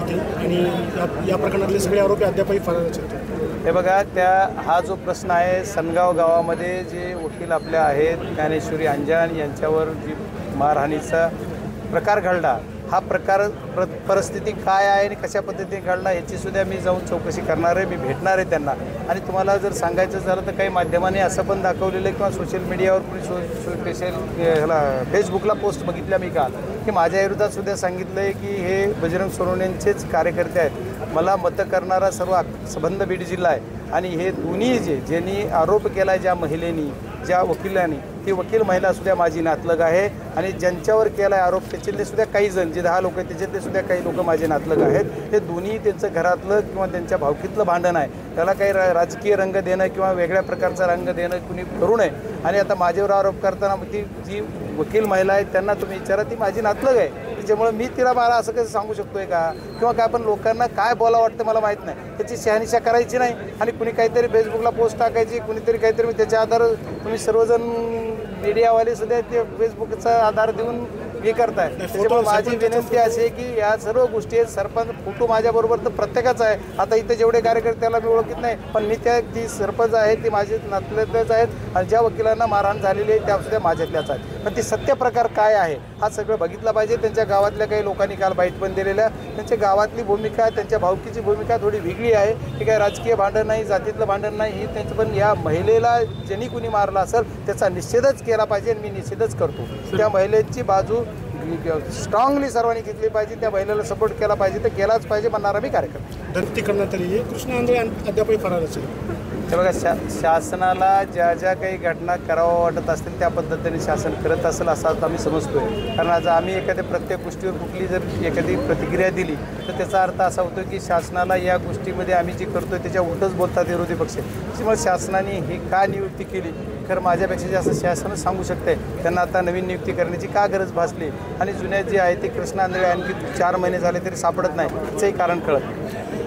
आणि या प्रकरणातले सगळे आरोपी अद्यापही फरारच आहेत। हे बघा, हा जो प्रश्न आहे, सनगाव गावामध्ये जे वकील आपले आहेत ज्ञानेश्वरी अंजान यांच्यावर जी मारहाणीचा प्रकार घडला, हा प्रकार परिस्थिती काय आहे आणि कशा पद्धतीने घडला याची सुद्धा मी जाऊन चौकशी करणार आहे। मी भेटणार आहे त्यांना। आणि तुम्हाला जर सांगायचं झालं तर काही माध्यमांनी असं पण दाखवलेलं आहे किंवा सोशल मीडियावर कोणी स्पेशल फेसबुकला पोस्ट बघितल्या मी काल, की माझ्या विरोधात सुद्धा सांगितलं आहे की हे बजरंग सोनवणेंचेच कार्यकर्ते आहेत। मला मतं करणारा सर्व संबंध बीड जिल्हा आहे आणि हे दोन्ही ज्यांनी आरोप केला आहे, ज्या महिलेनी, ज्या वकिलांनी, ती वकील महिलासुद्धा माझी नातलग आहे आणि ज्यांच्यावर केला आहे आरोप त्याच्यातले सुद्धा काही जण, जे 10 लोक आहेत त्याच्यातले सुद्धा काही लोक माझे नातलग आहेत। हे दोन्ही त्यांचं घरातलं किंवा त्यांच्या भावकीतलं भांडण आहे, त्याला काही राजकीय रंग देणं किंवा वेगळ्या प्रकारचा रंग देणं कुणी करू नये। आणि आता माझ्यावर आरोप करताना ती जी वकील महिला आहे त्यांना तुम्ही विचारा, ती माझी नातलग आहे, त्याच्यामुळे मी तिला मला असं कसं सांगू शकतोय का? किंवा काय पण लोकांना काय बोला वाटतं मला माहीत नाही, त्याची शहानिशा करायची नाही आणि कुणी काहीतरी फेसबुकला पोस्ट टाकायची, कुणीतरी काहीतरी, मी त्याच्या आधार तुम्ही सर्वजण मीडियावाले सुद्धा ते फेसबुकचा आधार देऊन हे करताय। त्याच्यामुळे माझी विनंती अशी आहे की या सर्व गोष्टी आहेत, सरपंच फोटो माझ्याबरोबर तर प्रत्येकाचा आहे। आता इथे जेवढे कार्यकर्त्याला मी ओळखत नाही, पण मी ती सरपंच आहे, ती माझे नातल्याच आहेत आणि ज्या वकिलांना मारहाण झालेली आहे त्या सुद्धा माझ्यातल्याच आहेत। पण ती सत्य प्रकार काय आहे हा सगळं बघितलं पाहिजे। त्यांच्या गावातल्या काही लोकांनी काल बाईट पण दिलेल्या, त्यांच्या गावातली भूमिका, त्यांच्या भावकीची भूमिका थोडी वेगळी आहे। हे काय राजकीय भांडण नाही, जातीतलं भांडण नाही, ही त्यांचं, पण या महिलेला ज्यांनी कुणी मारला असेल त्याचा निषेधच केला पाहिजे आणि मी निषेधच करतो। त्या महिलेची बाजू स्ट्रॉंगली सर्वांनी घेतली पाहिजे, त्या महिलेला सपोर्ट केला पाहिजे, तर केलाच पाहिजे म्हणणारा मी कार्यक्रम। धरती करण्यात आली आहे, कृष्ण आंधळे अद्यापही फरार असेल। हे बघा, शासनाला ज्या ज्या काही घटना करावं वाटत असतील त्या पद्धतीने शासन करत असेल असं आम्ही समजतोय। कारण आज आम्ही एखाद्या प्रत्येक गोष्टीवर कुठली जर एखादी प्रतिक्रिया दिली तर त्याचा अर्थ असा होतो की शासनाला या गोष्टीमध्ये आम्ही जे करतोय त्याच्या उलटच बोलतात विरोधी पक्ष। त्याच्यामुळे शासनाने ही का नियुक्ती केली, खरं माझ्यापेक्षा जास्त शासन सांगू शकते त्यांना आता नवीन नियुक्ती करण्याची का गरज भासली, आणि जुन्या जे आहे ते कृष्ण आंधळे आणखी 4 महिने झाले तरी सापडत नाही, याचंही कारण कळत नाही।